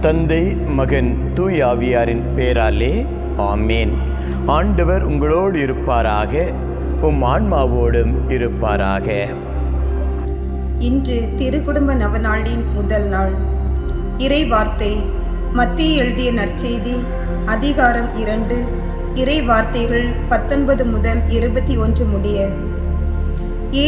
தந்தை, மகன், தூய ஆவியாரின் பேராலே ஆமேன். ஆண்டவர் உங்களோடு இருப்பாராக, உம் ஆன்மாவோடும் இருப்பாராக. இன்று திருக்குடும்ப நவநாளின் முதல் நாள். இறை வார்த்தை மத்தேயு எழுதிய நற்செய்தி அதிகாரம் 2, இறை வார்த்தைகள் 19 முதல் 21 முடிய.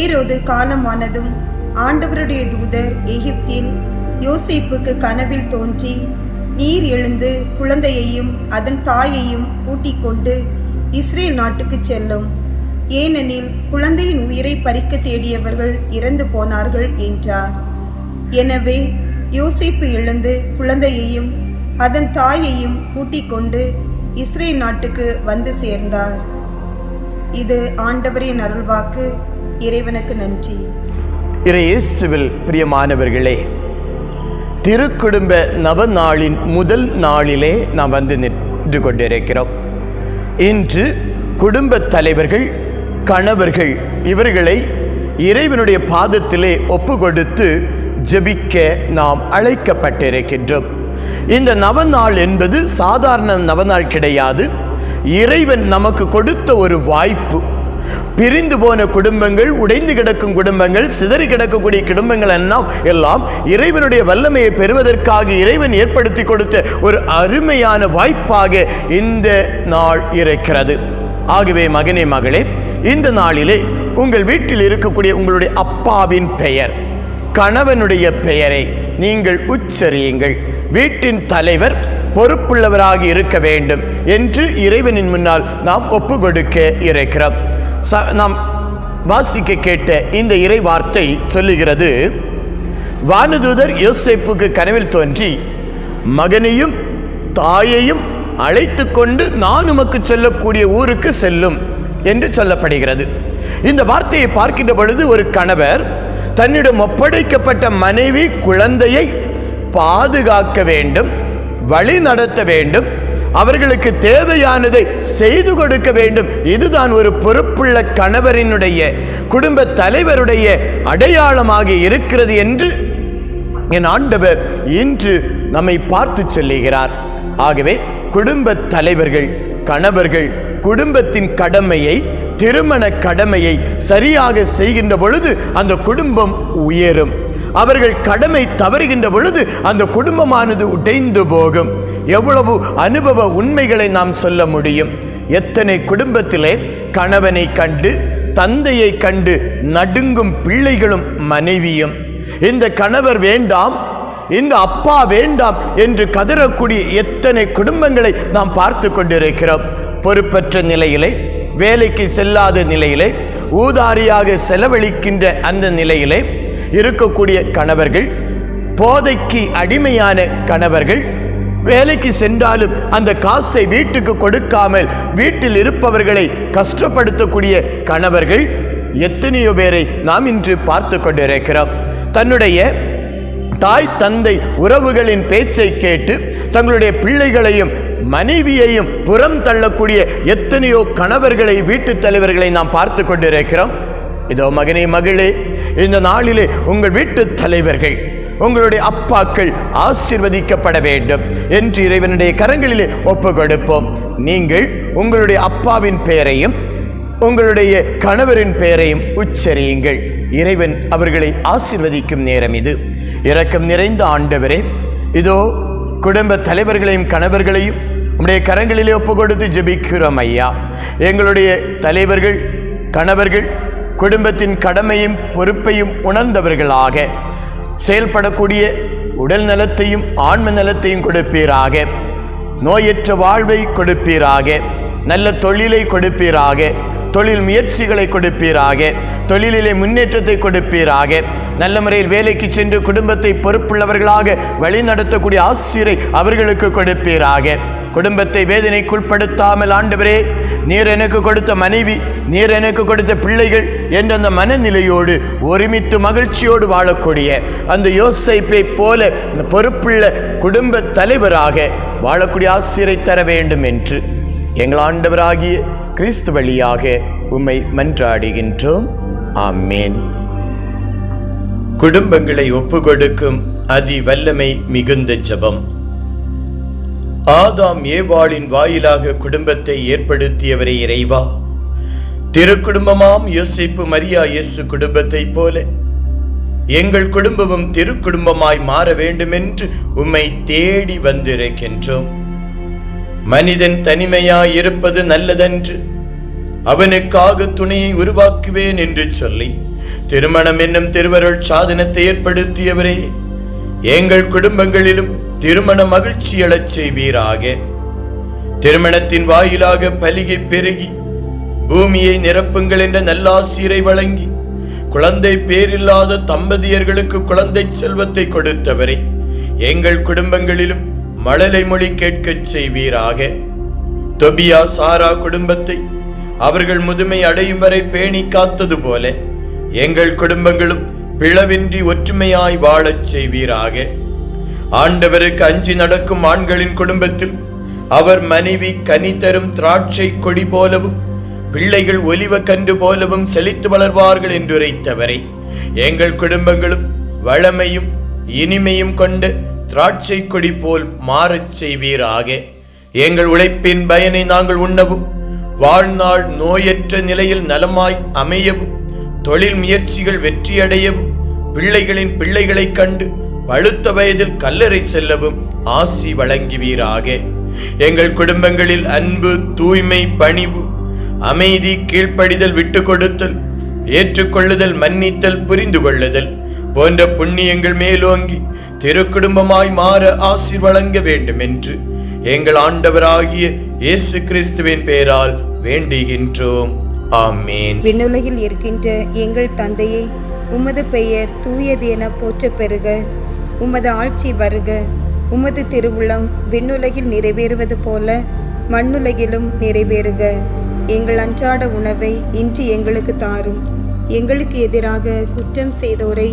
ஏரோது காலமானதும் ஆண்டவருடைய தூதர் எகிப்தில் யோசேப்புக்கு கனவில் தோன்றி, நீர் எழுந்து குழந்தையையும் அதன் தாயையும் கூட்டிக் கொண்டு இஸ்ரேல் நாட்டுக்கு செல்லும், ஏனெனில் குழந்தையின் உயிரை பறிக்க தேடியவர்கள் இறந்து போனார்கள் என்றார். எனவே யோசேப்பு எழுந்து குழந்தையையும் அதன் தாயையும் கூட்டிக் கொண்டு இஸ்ரேல் நாட்டுக்கு வந்து சேர்ந்தார். இது ஆண்டவரின் அருள்வாக்கு. இறைவனுக்கு நன்றி. இயேசுவில் பிரியமானவர்களே, திருக்குடும்ப நவநாளின் முதல் நாளிலே நாம் வந்து நின்று கொண்டிருக்கிறோம். இன்று குடும்ப தலைவர்கள், கணவர்கள் இவர்களை இறைவனுடைய பாதத்திலே ஒப்பு கொடுத்து ஜெபிக்க நாம் அழைக்கப்பட்டிருக்கின்றோம். இந்த நவநாள் என்பது சாதாரண நவநாள் கிடையாது. இறைவன் நமக்கு கொடுத்த ஒரு வாய்ப்பு. பிரிந்து போன குடும்பங்கள், உடைந்து கிடக்கும் குடும்பங்கள், சிதறி கிடக்கக்கூடிய குடும்பங்கள் எல்லாம் இறைவனுடைய வல்லமையை பெறுவதற்காக இறைவன் ஏற்படுத்தி கொடுத்த ஒரு அருமையான வாய்ப்பாக இந்த நாள் இருக்கிறது. ஆகவே மகனே, மகளே, இந்த நாளிலே உங்கள் வீட்டில் இருக்கக்கூடிய உங்களுடைய அப்பாவின் பெயர், கணவனுடைய பெயரை நீங்கள் உச்சரியுங்கள். வீட்டின் தலைவர் பொறுப்புள்ளவராக இருக்க வேண்டும் என்று இறைவனின் முன்னால் நாம் ஒப்பு கொடுக்க இருக்கிறோம். நாம் வாசிக்க கேட்ட இந்த இறை வார்த்தை சொல்லுகிறது, வானதூதர் யோசேப்புக்கு கனவில் தோன்றி, மகனையும் தாயையும் அழைத்து கொண்டு நான் உமக்கு சொல்லக்கூடிய ஊருக்கு செல்லும் என்று சொல்லப்படுகிறது. இந்த வார்த்தையை பார்க்கின்ற பொழுது ஒரு கணவர் தன்னிடம் ஒப்படைக்கப்பட்ட மனைவி, குழந்தையை பாதுகாக்க வேண்டும், வழி நடத்த வேண்டும், அவர்களுக்கு தேவையானதை செய்து கொடுக்க வேண்டும். இதுதான் ஒரு பொறுப்புள்ள கணவரினுடைய, குடும்ப தலைவருடைய அடையாளமாக இருக்கிறது என்று என் ஆண்டவர் இன்று நம்மை பார்த்து சொல்லுகிறார். ஆகவே குடும்ப தலைவர்கள், கணவர்கள் குடும்பத்தின் கடமையை, திருமண கடமையை சரியாக செய்கின்ற பொழுது அந்த குடும்பம் உயரும். அவர்கள் கடமை தவறுகின்ற பொழுது அந்த குடும்பமானது உடைந்து போகும். எவ்வளவு அனுபவ உண்மைகளை நாம் சொல்ல முடியும். எத்தனை குடும்பத்திலே கணவனை கண்டு, தந்தையை கண்டு நடுங்கும் பிள்ளைகளும் மனைவியும், இந்த கணவர் வேண்டாம், இந்த அப்பா வேண்டாம் என்று கதறக்கூடிய எத்தனை குடும்பங்களை நாம் பார்த்து கொண்டிருக்கிறோம். பொறுப்பற்ற நிலையிலே, வேலைக்கு செல்லாத நிலையிலே, ஊதாரியாக செலவழிக்கின்ற அந்த நிலையிலே இருக்கக்கூடிய கணவர்கள், போதைக்கு அடிமையான கணவர்கள், வேலைக்கு சென்றாலும் அந்த காசை வீட்டுக்கு கொடுக்காமல் வீட்டில் இருப்பவர்களை கஷ்டப்படுத்தக்கூடிய கணவர்கள் எத்தனையோ பேரை நாம் இன்று பார்த்து கொண்டிருக்கிறோம். தன்னுடைய தாய் தந்தை உறவுகளின் பேச்சை கேட்டு தங்களுடைய பிள்ளைகளையும் மனைவியையும் புறம் தள்ளக்கூடிய எத்தனையோ கணவர்களை, வீட்டு தலைவர்களை நாம் பார்த்து கொண்டிருக்கிறோம். இதோ மகனே, மகளே, இந்த நாளிலே உங்கள் வீட்டு தலைவர்கள், உங்களுடைய அப்பாக்கள் ஆசீர்வதிக்கப்பட வேண்டும் என்று இறைவனுடைய கரங்களிலே ஒப்பு கொடுப்போம். நீங்கள் உங்களுடைய அப்பாவின் பெயரையும் உங்களுடைய கணவரின் பெயரையும் உச்சரியுங்கள். இறைவன் அவர்களை ஆசீர்வதிக்கும் நேரம் இது. இரக்கம் நிறைந்த ஆண்டவரே, இதோ குடும்ப தலைவர்களையும் கணவர்களையும் உம்முடைய கரங்களிலே ஒப்பு கொடுத்து ஜெபிக்கிறோம் ஐயா. எங்களுடைய தலைவர்கள், கணவர்கள் குடும்பத்தின் கடமையும் பொறுப்பையும் உணர்ந்தவர்களாக செயல்படக்கூடிய உடல் நலத்தையும் ஆன்ம நலத்தையும் கொடுப்பீராக. நோயற்ற வாழ்வை கொடுப்பீராக. நல்ல தொழிலை கொடுப்பீராக. தொழில் முயற்சிகளை கொடுப்பீராக. தொழிலிலே முன்னேற்றத்தை கொடுப்பீராக. நல்ல முறையில் வேலைக்கு சென்று குடும்பத்தை பொறுப்புள்ளவர்களாக வழி நடத்தக்கூடிய ஆசிரை அவர்களுக்கு கொடுப்பீராக. குடும்பத்தை வேதனைக்குட்படுத்தாமல் ஆண்டவரே, நீர் எனக்கு கொடுத்த மனைவி, நீர் எனக்கு கொடுத்த பிள்ளைகள் என்ற அந்த மனநிலையோடு ஒருமித்து மகிழ்ச்சியோடு வாழக்கூடிய அந்த யோசேப்பை போல பொறுப்புள்ள குடும்ப தலைவராக வாழக்கூடிய ஆசிரை தர வேண்டும் என்று எங்கள் ஆண்டவராகிய கிறிஸ்து வழியாக உம்மை மன்றாடுகின்றோம். ஆமேன். குடும்பங்களை ஒப்பு கொடுக்கும் அதி வல்லமை மிகுந்த ஜெபம். ஆதாம் ஏவாளின் வாயிலாக குடும்பத்தை ஏற்படுத்தியவரே இறைவா, திருக்குடும்பமாம் யோசேப்பு மரியா இயேசு குடும்பத்தை போல எங்கள் குடும்பமும் திருக்குடும்பமாய் மாற வேண்டும் என்று உம்மை தேடி வந்திருக்கின்றோம். மனிதன் தனிமையாய் இருப்பது நல்லதென்று அவனுக்காக துணையை உருவாக்குவேன் என்று சொல்லி திருமணம் என்னும் திருவருள் சாதனத்தை ஏற்படுத்தியவரே, எங்கள் குடும்பங்களிலும் திருமண மகிழ்ச்சி எழச் செய்வீராக. திருமணத்தின் வாயிலாக பலிகை பெருகி பூமியை நிரப்புங்கள் என்ற நல்லாசீரை வழங்கி குழந்தை பேரில்லாத தம்பதியர்களுக்கு குழந்தை செல்வத்தை கொடுத்தவரே, எங்கள் குடும்பங்களிலும் மழலை மொழி கேட்கச் செய்வீராக. தொபியா சாரா குடும்பத்தை அவர்கள் முதுமை அடையும் வரை பேணி காத்தது போல எங்கள் குடும்பங்களும் பிளவின்றி ஒற்றுமையாய் வாழச் செய்வீராக. ஆண்டவருக்கு அஞ்சி நடக்கும் ஆண்களின் குடும்பத்தில் அவர் மனைவி கனி தரும் திராட்சை கொடி போலவும் பிள்ளைகள் ஒலிவ கன்று போலவும் செழித்து வளர்வார்கள் என்று உரைத்தவரை, எங்கள் குடும்பங்களும் வளமையும் இனிமையும் கொண்ட திராட்சை கொடி போல் மாறச் செய்வீராக. எங்கள் உழைப்பின் பயனை நாங்கள் உண்ணவும் வாழ்நாள் நோயற்ற நிலையில் நலமாய் அமையவும் தொழில் முயற்சிகள் வெற்றியடையவும் பிள்ளைகளின் பிள்ளைகளை கண்டு பழுத்த வயதில் கல்லறை செல்லவும் ஆசி வழங்குவீராக. எங்கள் குடும்பங்களில் அன்பு, தூய்மை, பணிவு, அமைதி, கீழ்ப்படிதல், விட்டு கொடுத்தல், ஏற்றுக்கொள்ளுதல், மன்னித்தல், புரிந்து கொள்ளுதல் போன்ற புண்ணியங்கள் மேலோங்கி திருக்குடும்பமாய் மாற ஆசீர் வழங்க வேண்டும் என்று எங்கள் ஆண்டவராகிய இயேசு கிறிஸ்துவின் பெயரால் வேண்டுகின்றோம். ஆமேன். விண்ணுலகில் இருக்கின்ற எங்கள் தந்தையே, உமது பெயர் தூயது என போற்ற பெறுக. உமது ஆட்சி வருக. உமது திருவுளம் விண்ணுலகில் நிறைவேறுவது போல மண்ணுலகிலும் நிறைவேறுக. எங்கள் அன்றாட உணவை இன்று எங்களுக்கு தாரும். எங்களுக்கு எதிராக குற்றம் செய்தோரை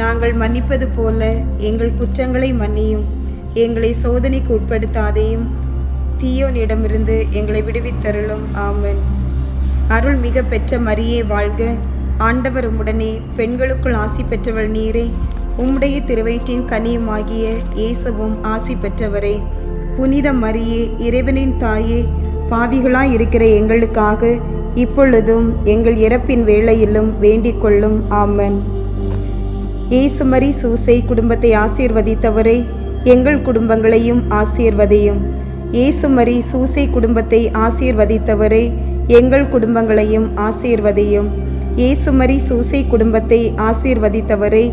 நாங்கள் மன்னிப்பது போல எங்கள் குற்றங்களை மன்னியும். எங்களை சோதனைக்கு உட்படுத்தாதையும் தீயோனிடமிருந்து எங்களை விடுவித்தருளும். ஆமென். அருள் மிக பெற்ற மரியே வாழ்க. ஆண்டவர் உம்முடனே, பெண்களுக்குள் ஆசி பெற்றவள் நீரே. உம்முடைய திருவயிற்றின் கனியுமாகிய இயேசுவும் ஆசி பெற்றவரே. புனித மரியே, இறைவனின் தாயே, பாவிகளாய் இருக்கிற எங்களுக்காக இப்பொழுதும் எங்கள் இறப்பின் வேளையிலும் வேண்டிக் கொள்ளும். ஆமென். இயேசுமரி சூசை குடும்பத்தை ஆசீர்வதித்தவரே, எங்கள் குடும்பங்களையும் ஆசீர்வதியும். இயேசுமரி சூசை குடும்பத்தை ஆசீர்வதித்தவரே, எங்கள் குடும்பங்களையும் ஆசீர்வதியும். இயேசுமரி சூசை குடும்பத்தை ஆசீர்வதித்தவரே,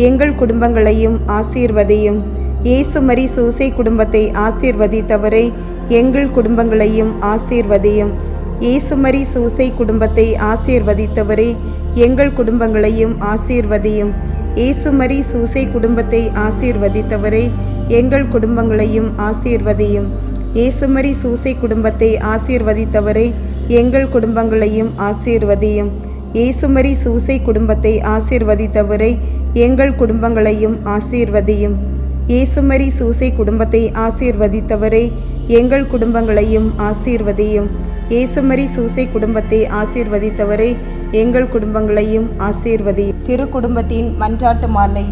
எங்கள் குடும்பங்களையும் ஆசீர்வதியும். இயேசுமரி சூசை குடும்பத்தை ஆசீர்வதித்தவரே, எங்கள் குடும்பங்களையும் ஆசீர்வதியும். இயேசுமரி சூசை குடும்பத்தை ஆசீர்வதித்தவரே, எங்கள் குடும்பங்களையும் ஆசீர்வதியும். இயேசுமரி சூசை குடும்பத்தை ஆசீர்வதித்தவரே, எங்கள் குடும்பங்களையும் ஆசீர்வதியும். இயேசுமரி சூசை குடும்பத்தை ஆசீர்வதித்தவரே, எங்கள் குடும்பங்களையும் ஆசீர்வதியும். இயேசுமரி சூசை குடும்பத்தை ஆசீர்வதித்தவரே, எங்கள் குடும்பங்களையும் ஆசீர்வதியும். இயேசுமரி சூசை குடும்பத்தை ஆசீர்வதித்தவரே, எங்கள் குடும்பங்களையும் ஆசீர்வதியும். இயேசுமரி சூசை குடும்பத்தை ஆசீர்வதித்தவரே, எங்கள் குடும்பங்களையும் ஆசீர்வதியும். திருக்குடும்பத்தின் மன்றாட்டு மாலை.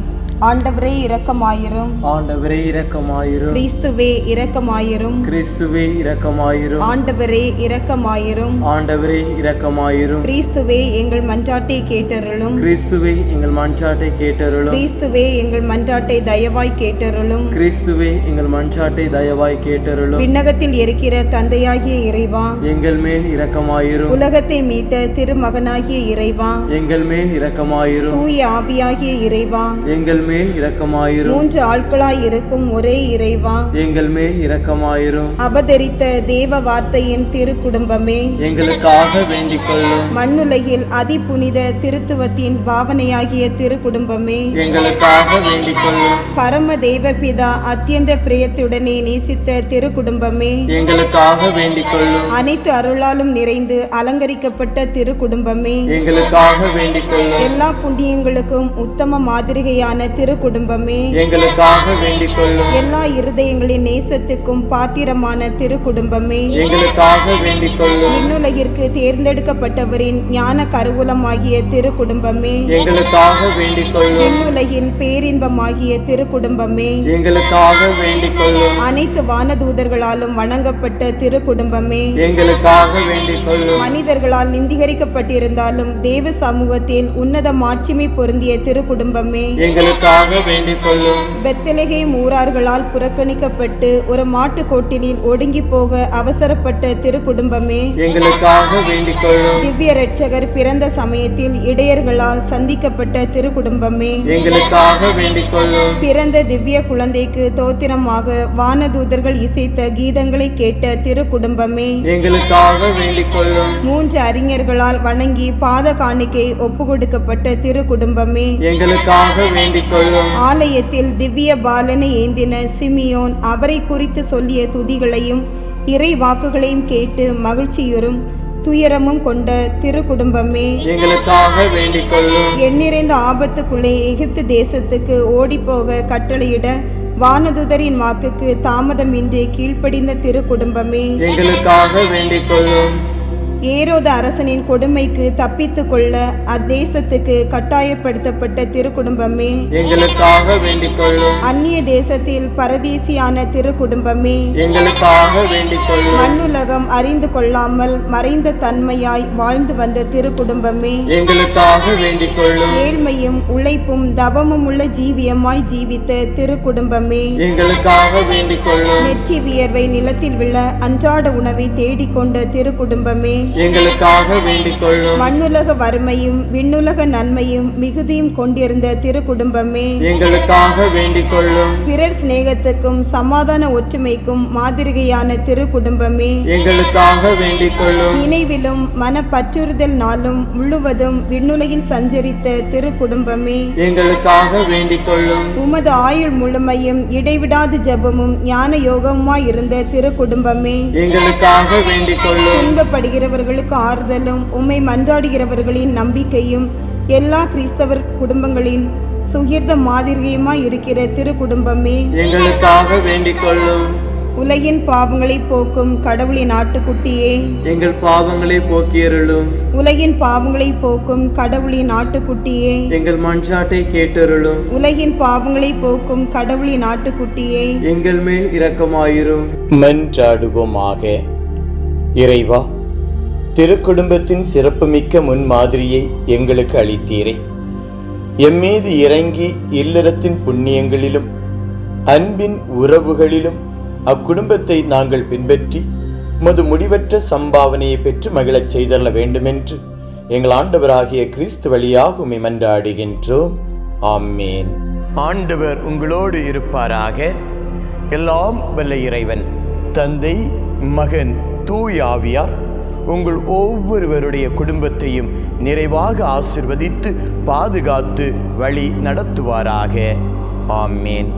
ஆண்டவரே இரக்கமாயிரும். ஆண்டவரே இரக்கமாயிரும். கிறிஸ்துவே இரக்கமாயிரும். கிறிஸ்துவே இரக்கமாயிரும். ஆண்டவரே இரக்கமாயிரும். ஆண்டவரே இரக்கமாயிரும். கிறிஸ்துவே எங்கள் மன்றாட்டை கேட்டருளும். கிறிஸ்துவே எங்கள் மன்றாட்டை கேட்டருளும். கிறிஸ்துவே எங்கள் மன்றாட்டை தயவாய் கேட்டருளும். கிறிஸ்துவே எங்கள் மன்றாட்டை தயவாய் கேட்டருளும். விண்ணகத்தில் இருக்கிற தந்தையாகிய இறைவா, எங்கள் மேல் இரக்கமாயிரும். உலகத்தை மீட்ட திருமகனாகிய இறைவா, எங்கள் மேல் இரக்கமாயிரும். தூய ஆவியாகிய இறைவா, எங்கள் மேல் இரக்கமாயிரும். மூன்று ஆட்களாய் இருக்கும் ஒரே இறைவா, எங்கள் மேல் இரக்கமாயிரும். அவதரித்த தேவ வார்த்தையின் திருக்குடும்பமே, எங்களுக்காக வேண்டிக் கொள்ளும். மண்ணுலகில் அதிபுனித திருத்துவத்தின் பாவனையாகிய திருக்குடும்பமே, எங்களுக்காக வேண்டிக் கொள்ளும். பரம தேவபிதா அத்தியந்த பிரியத்துடனே நேசித்த திருக்குடும்பமே, எங்களுக்காக வேண்டிக் கொள்ளும். அனைத்து அருளாலும் நிறைந்து அலங்கரிக்கப்பட்ட திருக்குடும்பமே, எங்களுக்காக வேண்டிக் கொள்ளும். எல்லா புண்ணியங்களுக்கும் உத்தம மாதிரிகையான திருக்குடும்பமே, எங்களுக்காக வேண்டிக் கொள்ளும். எல்லா இருதயங்களின் நேசத்துக்கும் பாத்திரமான திருக்குடும்பமே, எங்களுக்காக வேண்டிக் கொள்ளும். விண்ணுலகிற்கு தேர்ந்தெடுக்கப்பட்டவரின் ஞான கருவூலமாகிய திருக்குடும்பமே, எங்களுக்காக வேண்டிக் கொள்ளும். விண்ணுலகின் பேரின்பமாகிய திருக்குடும்பமே, எங்களுக்காக வேண்டிக் கொள்ளும். அனைத்து வானதூதர்களாலும் வணங்கப்பட்ட திருக்குடும்பமே, எங்களுக்காக வேண்டிக் கொள்ளும். மனிதர்களால் நிந்திகரிக்கப்பட்டிருந்தாலும் தேவ சமூகத்தில் உன்னத மாட்சிமை பொருந்திய திருக்குடும்பமே, எங்களுக்காக வேண்டிக் கொள்ளும். பெத்லகேம் ஊரார்களால் புறக்கணிக்கப்பட்டு ஒரு மாட்டுக்கோட்டிலில் ஒடுங்கி போக அவசரப்பட்ட திருக்குடும்பமே, எங்களுக்காக வேண்டிக் கொள்ளும். திவ்ய இரட்சகர் பிறந்த சமயத்தில் இடையர்களால் சந்திக்கப்பட்ட திருக்குடும்பமே, எங்களுக்காக வேண்டிக் கொள்ளும். பிறந்த திவ்ய குழந்தைக்கு தோத்திரமாக வானதூதர்கள் இசைத்த கீதங்களை கேட்ட திருக்குடும்பமே, எங்களுக்காக வேண்டிக் கொள்ளும். 3 அறிஞர்களால் வணங்கி பாத காணிக்கை ஒப்புக்கொடுக்கப்பட்ட திருக்குடும்பமே, எங்களுக்காக வேண்டிக் கொள்ளும். ஆலயத்தில் திவ்ய பாலனை ஏந்தின சிமியோன் அவரை குறித்து சொல்லிய துதிகளையும் இறை வாக்குகளையும் கேட்டு மகிழ்ச்சியுறும் துயரமும் கொண்ட திருக்குடும்பமே, எங்களுக்காக வேண்டிக் கொள்ளும். எண்ணிறைந்த ஆபத்துக்குள்ளே எகிப்து தேசத்துக்கு ஓடிப்போக கட்டளையிட வானதுதரின் வாக்குக்கு தாமதமின்றி கீழ்ப்படிந்த திருக்குடும்பமே, எங்களுக்காக வேண்டிக் கொள்ளும். ஏரோது அரசனின் கொடுமைக்கு தப்பித்து கொள்ள அத்தேசத்துக்கு கட்டாயப்படுத்தப்பட்ட திருக்குடும்பமே, எங்களுக்காக வேண்டிக் கொள்ளும். அந்நிய தேசத்தில் பரதேசியான திருக்குடும்பமே, எங்களுக்காக வேண்டிக் கொள்ளும். மண்ணுலகம் அறிந்து கொள்ளாமல் மறைந்த தன்மையாய் வாழ்ந்து வந்த திருக்குடும்பமே, எங்களுக்காக வேண்டிக் கொள்ளும். ஏழ்மையும் உழைப்பும் தவமும் உள்ள ஜீவியமாய் ஜீவித்த திருக்குடும்பமே, எங்களுக்காக வேண்டிக் கொள்ளும். நெற்றி வியர்வை நிலத்தில் விழ அன்றாட உணவை தேடிக்கொண்ட திருக்குடும்பமே, எங்களுக்காக வேண்டிக் கொள்ளும். மண்ணுலக வறுமையும் விண்ணுலக நன்மையும் மிகுதியும் கொண்டிருந்த திருக்குடும்பமே, எங்களுக்காக வேண்டிக் கொள்ளும். பிறர் சிநேகத்துக்கும் சமாதான ஒற்றுமைக்கும் மாதிரிகையான திருக்குடும்பமே, எங்களுக்காக வேண்டிக் கொள்ளும். நினைவிலும் மனப்பற்றுறுதல் நாளும் முழுவதும் விண்ணுலகில் சஞ்சரித்த திருக்குடும்பமே, எங்களுக்காக வேண்டிக் கொள்ளும். உமது ஆயுள் முழுமையும் இடைவிடாது ஜெபமும் ஞான யோகமாய் இருந்த திருக்குடும்பமே, எங்களுக்காக வேண்டிக் கொள்ளும். துன்பப்படுகிறவர்களுக்கு ஆறுதலும் உம்மை மன்றாடுகிறவர்களின் நம்பிக்கையும் எல்லா கிறிஸ்தவர் குடும்பங்களின் சுகிர்த மாதிரியுமாய் இருக்கிற திருக்குடும்பமே, எங்களுக்காக வேண்டிக் கொள்ளும். உலகின் பாவங்களை போக்கும் கடவுளின் ஆட்டுக்குட்டியே, எங்கள் பாவங்களை போக்கியருளும். உலகின் பாவங்களை போக்கும் கடவுளின் ஆட்டுக்குட்டியே, எங்கள் மன்றாட்டை கேட்டருளும். உலகின் பாவங்களை போக்கும் கடவுளின் ஆட்டுக்குட்டியே, எங்கள் மேல் இரக்கமாயிரும். மன்றாடுவோமாக. இறைவா, திருக்குடும்பத்தின் சிறப்புமிக்க முன்மாதிரியை எங்களுக்கு அளித்தீரே. எம்மீது இறங்கி இல்லறத்தின் புண்ணியங்களிலும் அன்பின் உறவுகளிலும் அக்குடும்பத்தை நாங்கள் பின்பற்றி உமது முடிவற்ற சம்பாவனையை பெற்று மகிழச் செய்தள்ள வேண்டுமென்று எங்கள் ஆண்டவராகிய கிறிஸ்து வழியாக உம்மை மன்றாடுகின்றோம். ஆமேன். ஆண்டவர் உங்களோடு இருப்பாராக. எல்லாம் வல்ல இறைவன் தந்தை, மகன், தூய ஆவியார் உங்கள் ஒவ்வொருவருடைய குடும்பத்தையும் நிறைவாக ஆசிர்வதித்து பாதுகாத்து வழி நடத்துவாராக. ஆமேன்.